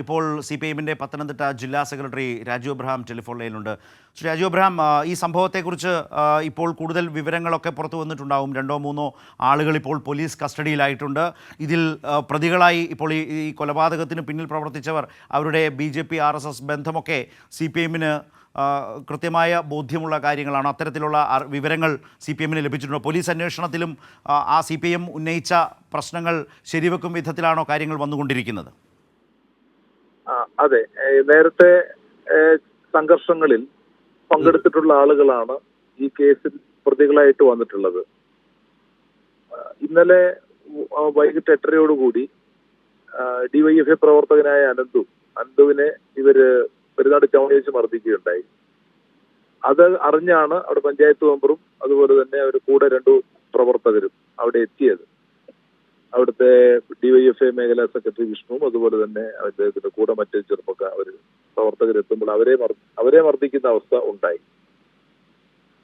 ഇപ്പോൾ CPIഎമ്മിൻ്റെ പത്തനംതിട്ട ജില്ലാ സെക്രട്ടറി രാജു അബ്രഹാം ടെലിഫോൺ ലൈനിലുണ്ട്. ശ്രീ രാജു അബ്രഹാം, ഈ സംഭവത്തെക്കുറിച്ച് ഇപ്പോൾ കൂടുതൽ വിവരങ്ങളൊക്കെ പുറത്തു വന്നിട്ടുണ്ടാവും. 2-3 ആളുകൾ ഇപ്പോൾ പോലീസ് കസ്റ്റഡിയിലായിട്ടുണ്ട്. ഇതിൽ പ്രതികളായി ഇപ്പോൾ ഈ കൊലപാതകത്തിന് പിന്നിൽ പ്രവർത്തിച്ചവർ, അവരുടെ BJP RSS ബന്ധമൊക്കെ CPIഎമ്മിന് കൃത്യമായ ബോധ്യമുള്ള കാര്യങ്ങളാണ്. അത്തരത്തിലുള്ള വിവരങ്ങൾ CPIഎമ്മിന് ലഭിച്ചിട്ടുണ്ട്. പോലീസ് അന്വേഷണത്തിലും ആ CPIഎം ഉന്നയിച്ച പ്രശ്നങ്ങൾ ശരിവെക്കും വിധത്തിലാണോ കാര്യങ്ങൾ വന്നുകൊണ്ടിരിക്കുന്നത്? അതെ, നേരത്തെ സംഘർഷങ്ങളിൽ പങ്കെടുത്തിട്ടുള്ള ആളുകളാണ് ഈ കേസിൽ പ്രതികളായിട്ട് വന്നിട്ടുള്ളത്. ഇന്നലെ വൈകിട്ട് 8:30യോടുകൂടി DYFI പ്രവർത്തകനായ അനന്തുവിനെ ഇവര് പെരുന്നാട് ടൗണിൽ വെച്ച് മർദ്ദിക്കുകയുണ്ടായി. അത് അറിഞ്ഞാണ് അവിടെ പഞ്ചായത്ത് മെമ്പറും അതുപോലെ തന്നെ അവർ കൂടെ 2 പ്രവർത്തകരും അവിടെ എത്തിയത്. അവിടുത്തെ DYFI മേഖലാ സെക്രട്ടറി വിഷ്ണുവും അതുപോലെ തന്നെ അദ്ദേഹത്തിന്റെ കൂടെ മറ്റ് പ്രവർത്തകരെത്തുമ്പോൾ അവരെ മർദ്ദിക്കുന്ന അവസ്ഥ ഉണ്ടായി.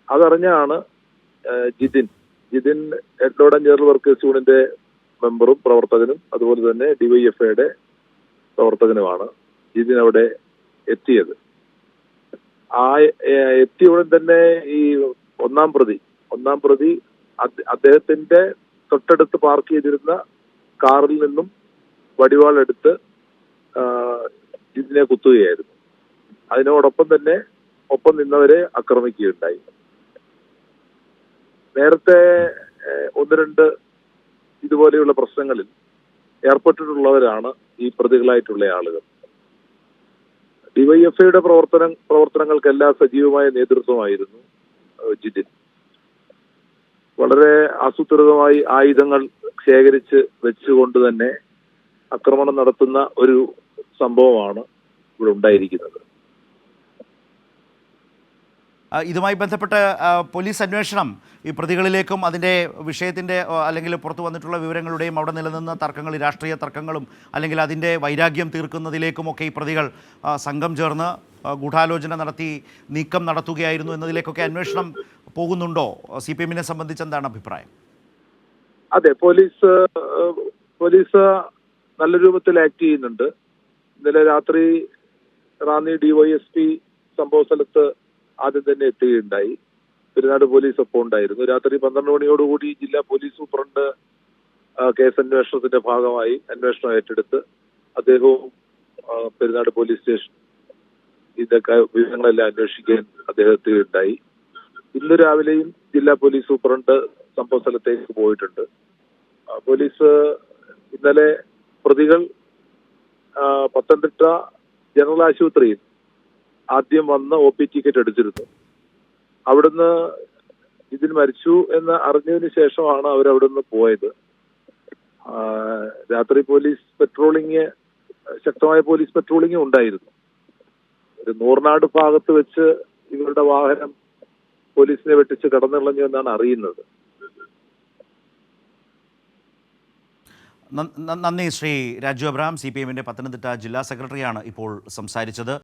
അതറിഞ്ഞാണ് ജിതിൻ എഡ്ലോഡ് ആൻഡ് ജനറൽ വർക്കേഴ്സ് യൂണിയന്റെ മെമ്പറും പ്രവർത്തകനും അതുപോലെ തന്നെ DYFIയുടെ പ്രവർത്തകനുമാണ് ജിതിൻ അവിടെ എത്തിയത്. എത്തിയ ഉടൻ തന്നെ ഈ ഒന്നാം പ്രതി അദ്ദേഹത്തിന്റെ തൊട്ടടുത്ത് പാർക്ക് ചെയ്തിരുന്ന കാറിൽ നിന്നും വടിവാളെടുത്ത് ഇതിനെ കുത്തുകയായിരുന്നു. അതിനോടൊപ്പം തന്നെ ഒപ്പം നിന്നവരെ ആക്രമിക്കുകയുണ്ടായി. നേരത്തെ 1-2 ഇതുപോലെയുള്ള പ്രശ്നങ്ങളിൽ ഏർപ്പെട്ടിട്ടുള്ളവരാണ് ഈ പ്രതികളായിട്ടുള്ള ആളുകൾ. DYFIയുടെ പ്രവർത്തനങ്ങൾക്കെല്ലാം സജീവമായ നേതൃത്വമായിരുന്നു ജിതിൻ. വളരെ ആസൂത്രിതമായി ആയുധങ്ങൾ ശേഖരിച്ച് വെച്ചുകൊണ്ട് തന്നെ ആക്രമണം നടത്തുന്ന ഒരു സംഭവമാണ് ഇവിടെ ഉണ്ടായിരിക്കുന്നത്. ഇതുമായി ബന്ധപ്പെട്ട് പോലീസ് അന്വേഷണം ഈ പ്രതികളിലേക്കും അതിൻ്റെ വിഷയത്തിൻ്റെ അല്ലെങ്കിൽ പുറത്തു വന്നിട്ടുള്ള വിവരങ്ങളുടെയും അവിടെ നിലനിന്ന തർക്കങ്ങൾ, രാഷ്ട്രീയ തർക്കങ്ങളും അല്ലെങ്കിൽ അതിൻ്റെ വൈരാഗ്യം തീർക്കുന്നതിലേക്കുമൊക്കെ ഈ പ്രതികൾ സംഘം ചേർന്ന് ഗൂഢാലോചന നടത്തി നീക്കം നടത്തുകയായിരുന്നു എന്നതിലേക്കൊക്കെ അന്വേഷണം പോകുന്നുണ്ടോ? CPIഎമ്മിനെ സംബന്ധിച്ച് എന്താണ് അഭിപ്രായം? അതെ, പോലീസ് നല്ല രൂപത്തിൽ ആക്ട് ചെയ്യുന്നുണ്ട്. ഇന്നലെ രാത്രി റാന്നി DYSP സംഭവ സ്ഥലത്ത് ആദ്യം തന്നെ എത്തുകയുണ്ടായി. പെരുന്നാട് പോലീസ് ഒപ്പം ഉണ്ടായിരുന്നു. രാത്രി 12 മണിയോടുകൂടി ജില്ലാ പോലീസ് സൂപ്രണ്ട് കേസ് അന്വേഷണത്തിന്റെ ഭാഗമായി അന്വേഷണം ഏറ്റെടുത്ത് അദ്ദേഹവും പെരുന്നാട് പോലീസ് സ്റ്റേഷൻ ഇതൊക്കെ വിവരങ്ങളെല്ലാം അന്വേഷിക്കാൻ അദ്ദേഹം എത്തുകയുണ്ടായി. ഇന്ന് രാവിലെയും ജില്ലാ പോലീസ് സൂപ്രണ്ട് സംഭവ സ്ഥലത്തേക്ക് പോയിട്ടുണ്ട്. പോലീസ് ഇന്നലെ പ്രതികൾ പത്തനംതിട്ട ജനറൽ ആശുപത്രിയിൽ ആദ്യം വന്ന് OP ടിക്കറ്റ് എടുത്തിരുന്നു. അവിടുന്ന് ഇതിൽ മരിച്ചു എന്ന് അറിഞ്ഞതിന് ശേഷമാണ് അവരവിടുന്ന് പോയത്. രാത്രി ശക്തമായ പോലീസ് പെട്രോളിംഗ് ഉണ്ടായിരുന്നു. ഒരു നൂർനാട് ഭാഗത്ത് വെച്ച് ഇവരുടെ വാഹനം പോലീസിനെ വെട്ടിച്ച് കടന്നിളഞ്ഞു എന്നാണ് അറിയുന്നത്. നന്ദി ശ്രീ രാജു അബ്രഹാം. CPIഎമ്മിൻ്റെ പത്തനംതിട്ട ജില്ലാ സെക്രട്ടറിയാണ് ഇപ്പോൾ സംസാരിച്ചത്.